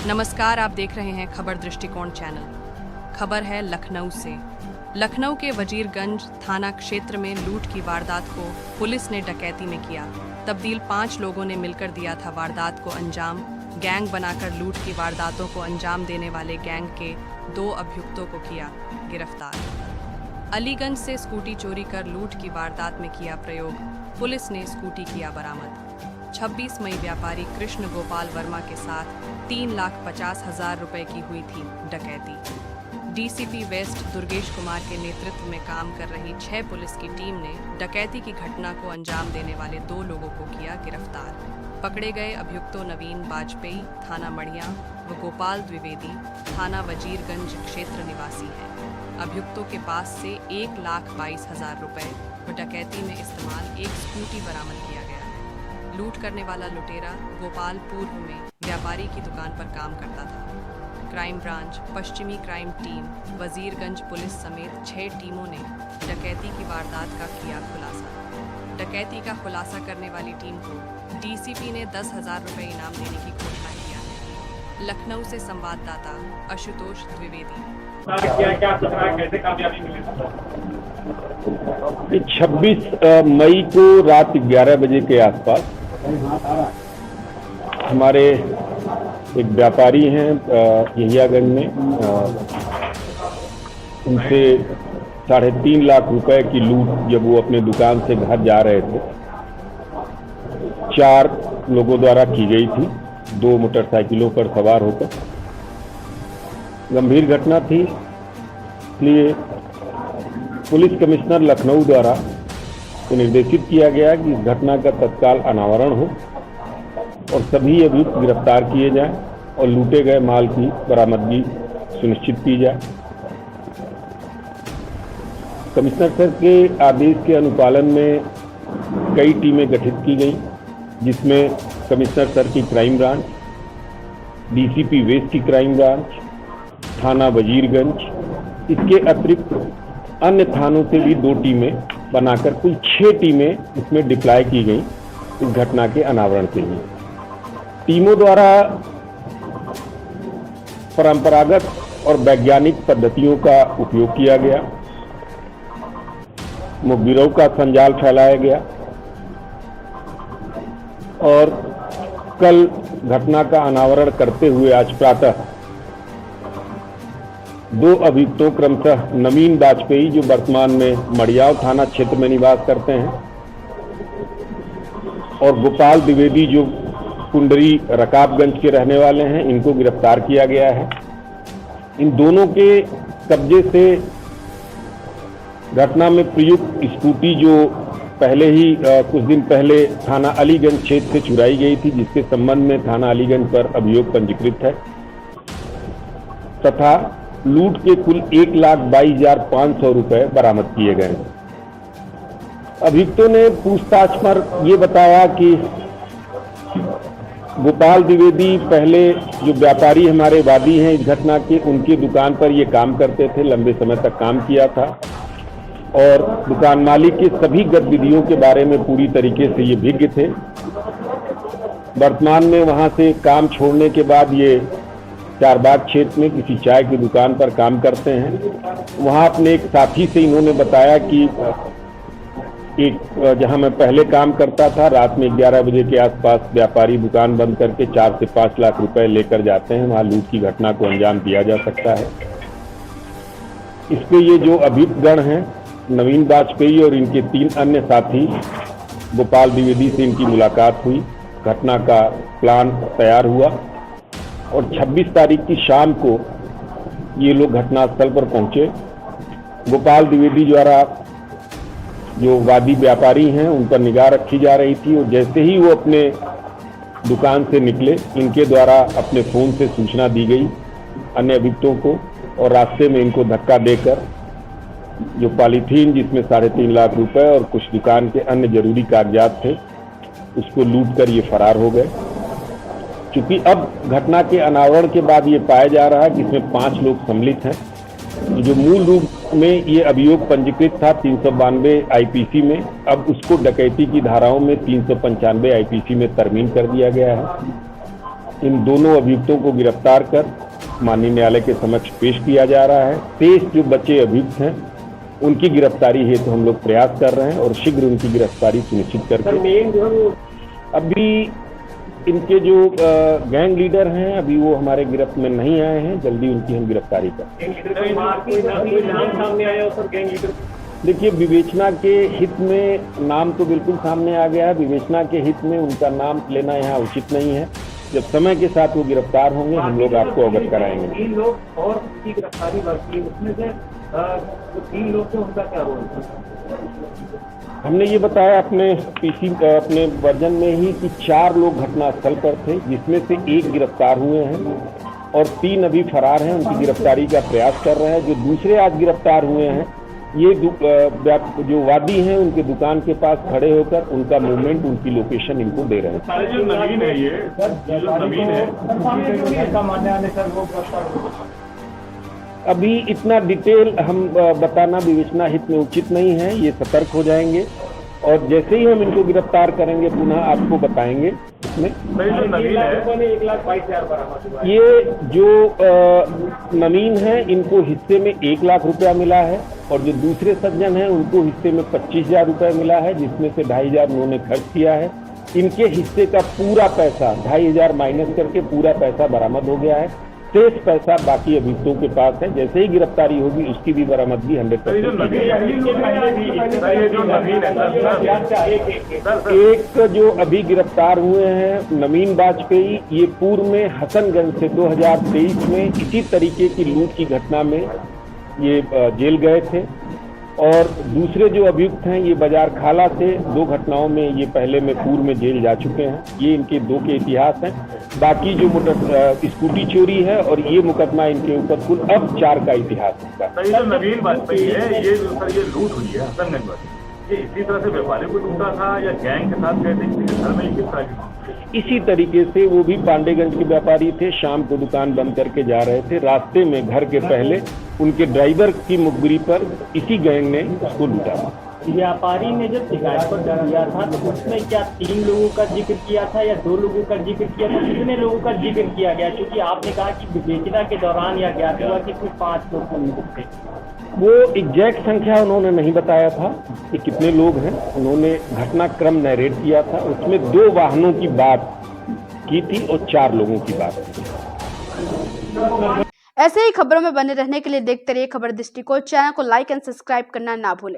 नमस्कार, आप देख रहे हैं खबर दृष्टिकोण चैनल। खबर है लखनऊ से। लखनऊ के वजीरगंज थाना क्षेत्र में लूट की वारदात को पुलिस ने डकैती में किया तब्दील। 5 लोगों ने मिलकर दिया था वारदात को अंजाम। गैंग बनाकर लूट की वारदातों को अंजाम देने वाले गैंग के 2 अभियुक्तों को किया गिरफ्तार। अलीगंज से स्कूटी चोरी कर लूट की वारदात में किया प्रयोग, पुलिस ने स्कूटी किया बरामद। 26 मई व्यापारी कृष्ण गोपाल वर्मा के साथ 3,50,000 रुपए की हुई थी डकैती। डीसीपी वेस्ट दुर्गेश कुमार के नेतृत्व में काम कर रही 6 पुलिस की टीम ने डकैती की घटना को अंजाम देने वाले 2 लोगों को किया गिरफ्तार। पकड़े गए अभियुक्तों नवीन वाजपेयी थाना मड़िया व गोपाल द्विवेदी थाना वजीरगंज क्षेत्र निवासी हैं। अभियुक्तों के पास से 1,22,000 रुपए व डकैती में इस्तेमाल एक स्कूटी बरामद किया गया है। लूट करने वाला लुटेरा गोपाल पूर्व में व्यापारी की दुकान पर काम करता था। क्राइम ब्रांच, पश्चिमी क्राइम टीम, वजीरगंज पुलिस समेत 6 टीमों ने डकैती की वारदात का किया खुलासा। डकैती का खुलासा करने वाली टीम को डीसीपी ने 10,000 रुपए इनाम देने की घोषणा किया है। लखनऊ से संवाददाता आशुतोष द्विवेदी। कैसे कामयाबी मिली? 26 मई को रात 11 बजे के आसपास हमारे एक व्यापारी हैं यहियागंज में, उनसे 3.5 लाख रुपए की लूट जब वो अपने दुकान से घर जा रहे थे 4 लोगों द्वारा की गई थी, 2 मोटरसाइकिलों पर सवार होकर। गंभीर घटना थी, इसलिए पुलिस कमिश्नर लखनऊ द्वारा तो निर्देशित किया गया कि इस घटना का तत्काल अनावरण हो और सभी अभियुक्त गिरफ्तार किए जाएं और लूटे गए माल की बरामदगी सुनिश्चित की जाए। कमिश्नर सर के आदेश के अनुपालन में कई टीमें गठित की गई, जिसमें कमिश्नर सर की क्राइम ब्रांच, डीसीपी वेस्ट की क्राइम ब्रांच, थाना वजीरगंज, इसके अतिरिक्त अन्य थानों से भी 2 टीमें बनाकर कुल 6 टीमें इसमें डिप्लॉय की गई इस घटना के अनावरण के लिए। टीमों द्वारा परंपरागत और वैज्ञानिक पद्धतियों का उपयोग किया गया, मुखबिरों का संजाल फैलाया गया और कल घटना का अनावरण करते हुए आज प्रातः 2 अभियुक्तों क्रमशः नवीन वाजपेयी, जो वर्तमान में मड़ियाव थाना क्षेत्र में निवास करते हैं, और गोपाल द्विवेदी, जो कुंडरी रकाबगंज के रहने वाले हैं, इनको गिरफ्तार किया गया है। इन दोनों के कब्जे से घटना में प्रयुक्त स्कूटी, जो पहले ही कुछ दिन पहले थाना अलीगंज क्षेत्र से चुराई गई थी, जिसके संबंध में थाना अलीगंज पर अभियोग पंजीकृत है, तथा लूट के कुल 1,22,500 रुपए बरामद किए गए। अभियुक्तों ने पूछताछ पर ये बताया कि गोपाल द्विवेदी पहले जो व्यापारी हमारे वादी हैं इस घटना के, उनकी दुकान पर ये काम करते थे, लंबे समय तक काम किया था और दुकान मालिक की सभी गतिविधियों के बारे में पूरी तरीके से ये विज्ञ थे। वर्तमान में वहां से काम छोड़ने के बाद ये चारबाग क्षेत्र में किसी चाय की दुकान पर काम करते हैं। वहां अपने एक साथी से इन्होंने बताया कि जहां मैं पहले काम करता था, रात में 11 बजे के आसपास व्यापारी दुकान बंद करके 4 से 5 लाख रुपए लेकर जाते हैं, वहां लूट की घटना को अंजाम दिया जा सकता है। इसमें ये जो अभियुक्त गण हैं, नवीन वाजपेयी और इनके 3 अन्य साथी, गोपाल द्विवेदी से इनकी मुलाकात हुई, घटना का प्लान तैयार हुआ और 26 तारीख की शाम को ये लोग घटनास्थल पर पहुंचे। गोपाल द्विवेदी द्वारा जो वादी व्यापारी हैं उन पर निगाह रखी जा रही थी और जैसे ही वो अपने दुकान से निकले, इनके द्वारा अपने फोन से सूचना दी गई अन्य अभियुक्तों को और रास्ते में इनको धक्का देकर जो पॉलीथीन जिसमें 3.5 लाख रुपए और कुछ दुकान के अन्य जरूरी कागजात थे, उसको लूट कर ये फरार हो गए। क्योंकि अब घटना के अनावरण के बाद ये पाया जा रहा है कि इसमें 5 लोग सम्मिलित हैं। जो मूल रूप में ये अभियोग पंजीकृत था 392 आईपीसी में, अब उसको डकैती की धाराओं में 395 आईपीसी में तरमीम कर दिया गया है। इन दोनों अभियुक्तों को गिरफ्तार कर माननीय न्यायालय के समक्ष पेश किया जा रहा है। शेष जो बचे अभियुक्त हैं उनकी गिरफ्तारी हेतु हम लोग प्रयास कर रहे हैं और शीघ्र उनकी गिरफ्तारी सुनिश्चित करके अभी इनके जो गैंग लीडर हैं अभी वो हमारे गिरफ्त में नहीं आए हैं, जल्दी उनकी हम गिरफ्तारी करें। देखिए, विवेचना के हित में नाम तो बिल्कुल सामने आ गया है। विवेचना के हित में उनका नाम लेना यहाँ उचित नहीं है। जब समय के साथ वो गिरफ्तार होंगे हम लोग आपको अवगत कराएंगे। 3 लोग और की गिरफ्तारी बाकी है, उसमें से 3 लोग को उनका क्या रोल है? हमने ये बताया अपने वर्जन में ही कि 4 लोग घटनास्थल पर थे, जिसमें से 1 गिरफ्तार हुए हैं और 3 अभी फरार हैं। उनकी गिरफ्तारी का प्रयास कर रहे हैं। जो दूसरे आज गिरफ्तार हुए हैं ये जो वादी हैं उनके दुकान के पास खड़े होकर उनका मूवमेंट, उनकी लोकेशन इनको दे रहे हैं। जो नवीन है ये जो नवीन है सामान्य आने सर वो अभी इतना डिटेल हम बताना विवेचना हित में उचित नहीं है। ये सतर्क हो जाएंगे और जैसे ही हम इनको गिरफ्तार करेंगे पुनः आपको बताएंगे। इसमें जो नवीन है 1,22,000 बरामद हुआ है। ये जो नवीन है इनको हिस्से में 1 लाख रुपया मिला है और जो दूसरे सज्जन हैं उनको हिस्से में 25,000 रुपये मिला है, जिसमें से 2,500 उन्होंने खर्च किया है। इनके हिस्से का पूरा पैसा 2,500 माइनस करके पूरा पैसा बरामद हो गया है। शेष पैसा बाकी अभियुक्तों के पास है। जैसे ही गिरफ्तारी होगी उसकी भी बरामदगी 100%। एक जो अभी गिरफ्तार हुए हैं नवीन वाजपेयी, ये पूर्व में हसनगंज से 2023 में इसी तरीके की लूट की घटना में ये जेल गए थे और दूसरे जो अभियुक्त हैं ये बाजार खाला से 2 घटनाओं में ये पहले में पूर्व में जेल जा चुके हैं। ये इनके 2 के इतिहास हैं। बाकी जो स्कूटी चोरी है और ये मुकदमा इनके ऊपर कुल अब 4 का इतिहास है। सर, ये जो नवीन वाजपेयी है ये लूट हुई है हसनगंज में, ये इसी तरह से व्यापारी को लूटा था या गैंग के साथ गए थे किसी घर में, किस तरह की? इसी तरीके से वो भी पांडेगंज के व्यापारी थे। शाम को दुकान बंद करके जा रहे थे, रास्ते में घर के पहले उनके ड्राइवर की मुखबिरी पर इसी गैंग ने उसको लूटा था। व्यापारी ने जो शिकायत पर किया था तो उसमें क्या 3 लोगों का जिक्र किया था या 2 लोगों का जिक्र किया था? कितने लोगों का जिक्र किया गया? क्योंकि आपने कहा कि विवेचना के दौरान यह ज्ञात हुआ कि कुछ 5 लोग थे। वो एग्जैक्ट संख्या उन्होंने नहीं बताया था कि कितने लोग हैं। उन्होंने घटनाक्रम नरेट किया था, उसमें 2 वाहनों की बात की थी और 4 लोगों की बात की। ऐसे ही खबरों में बने रहने के लिए देखते रहिए खबर दृष्टि को। चैनल को लाइक एंड सब्सक्राइब करना ना भूलें।